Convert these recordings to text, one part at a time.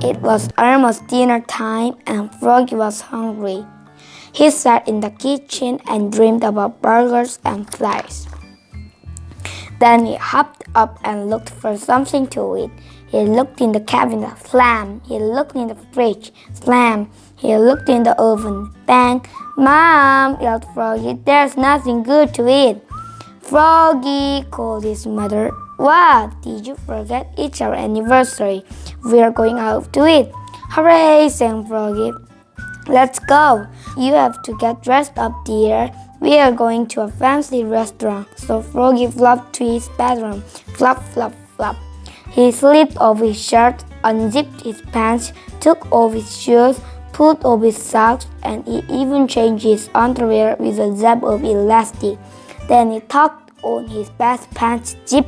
It was almost dinner time and Froggy was hungry. He sat in the kitchen and dreamed about burgers and fries. Then he hopped up and looked for something to eat. He looked in the cabinet, slam. He looked in the fridge, slam. He looked in the oven, bang. Mom, yelled Froggy, there's nothing good to eat. Froggy, called his mother. What? Did you forget? It's our anniversary. We're going out to eat. Hooray, sang Froggy. Let's go. You have to get dressed up, dear. We are going to a fancy restaurant. So Froggy flopped to his bedroom. Flop, flop, flop. He slipped off his shirt, unzipped his pants, took off his shoes, pulled off his socks, and he even changed his underwear with a zap of elastic. Then he tucked on his best pants zip,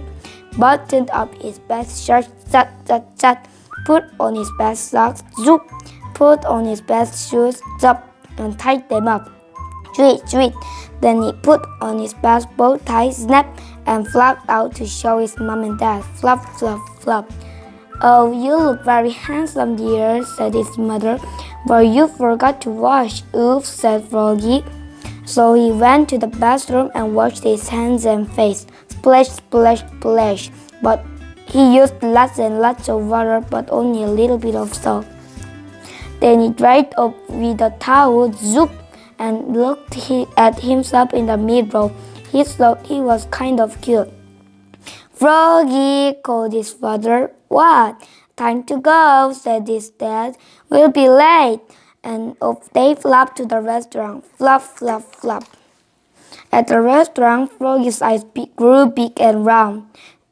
buttoned up his best shirt, zat, zat, zat, put on his best socks, zoop, put on his best shoes, zap, and tied them up. Tweet, tweet. Then he put on his best bow tie, snap, and flopped out to show his mom and dad. Flop, flop, flop. Oh, you look very handsome, dear, said his mother. But you forgot to wash. Oops, said Froggy. So he went to the bathroom and washed his hands and face. Splash, splash, splash. But he used lots and lots of water, but only a little bit of soap. Then he dried up with a towel, zoop, and looked at himself in the mirror. He thought he was kind of cute. Froggy, called his father. What? Time to go, said his dad. We'll be late. And off they flopped to the restaurant. Flop, flop, flop. At the restaurant, Froggy's eyes grew big and round.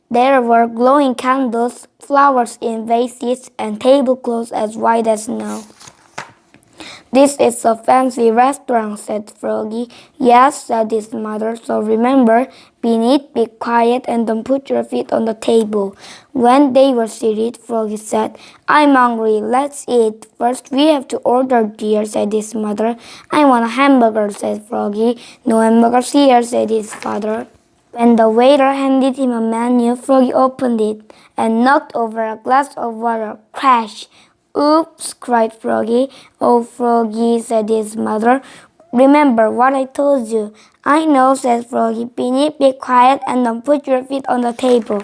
There were glowing candles, flowers in vases, and tablecloths as white as snow. This is a fancy restaurant, said Froggy. Yes, said his mother, so remember, be neat, be quiet, and don't put your feet on the table. When they were seated, Froggy said, I'm hungry, let's eat. First we have to order, dear, said his mother. I want a hamburger, said Froggy. No hamburgers here, said his father. When the waiter handed him a menu, Froggy opened it and knocked over a glass of water. Crash! Oops, cried Froggy. Oh, Froggy, said his mother. Remember what I told you. I know, said Froggy. Be neat, be quiet, and don't put your feet on the table.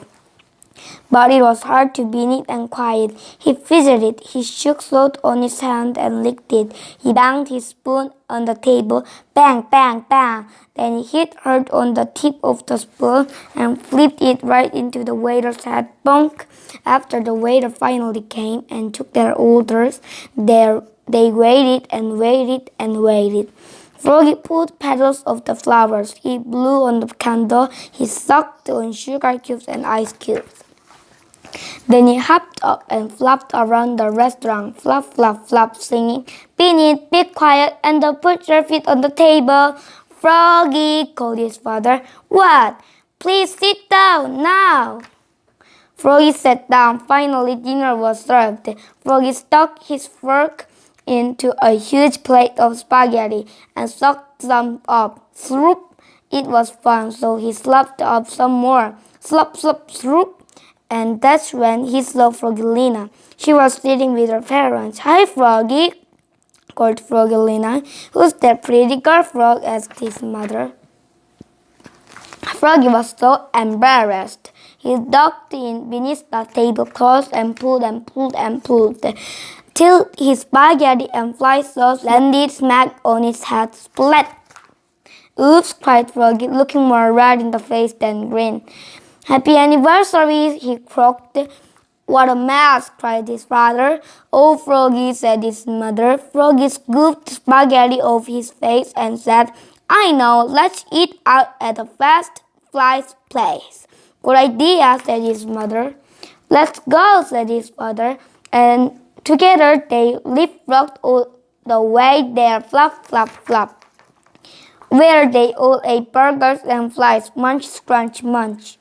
But it was hard to be neat and quiet. He fidgeted, he shook salt on his hand and licked it. He banged his spoon on the table. Bang, bang, bang. Then he hit hard on the tip of the spoon and flipped it right into the waiter's head. Bonk. After the waiter finally came and took their orders, they waited and waited and waited. Froggy pulled petals of the flowers. He blew on the candle. He sucked on sugar cubes and ice cubes. Then he hopped up and flopped around the restaurant, flop, flop, flop, singing, be neat, be quiet, and don't put your feet on the table. Froggy, called his father. What? Please sit down now. Froggy sat down. Finally, dinner was served. Froggy stuck his fork into a huge plate of spaghetti and sucked some up. Sloop! It was fun, so he slopped up some more. Slop, slop, sloop! And that's when he saw Froggelina. She was sitting with her parents. Hi, Froggy, called Froggelina. Who's that pretty girl, Frog? Asked his mother. Froggy was so embarrassed. He ducked in beneath the tablecloth and pulled and pulled and pulled, till his spaghetti and fly sauce landed smack on his head. Splat! Oops, cried Froggy, looking more red in the face than green. Happy anniversary, he croaked. What a mess, cried his father. Oh, Froggy, said his mother. Froggy scooped spaghetti off his face and said, I know, let's eat out at a fast flies place. Good idea, said his mother. Let's go, said his father. And together they leapfrogged all the way there, flop, flop, flop, where they all ate burgers and flies, munch, scrunch, munch.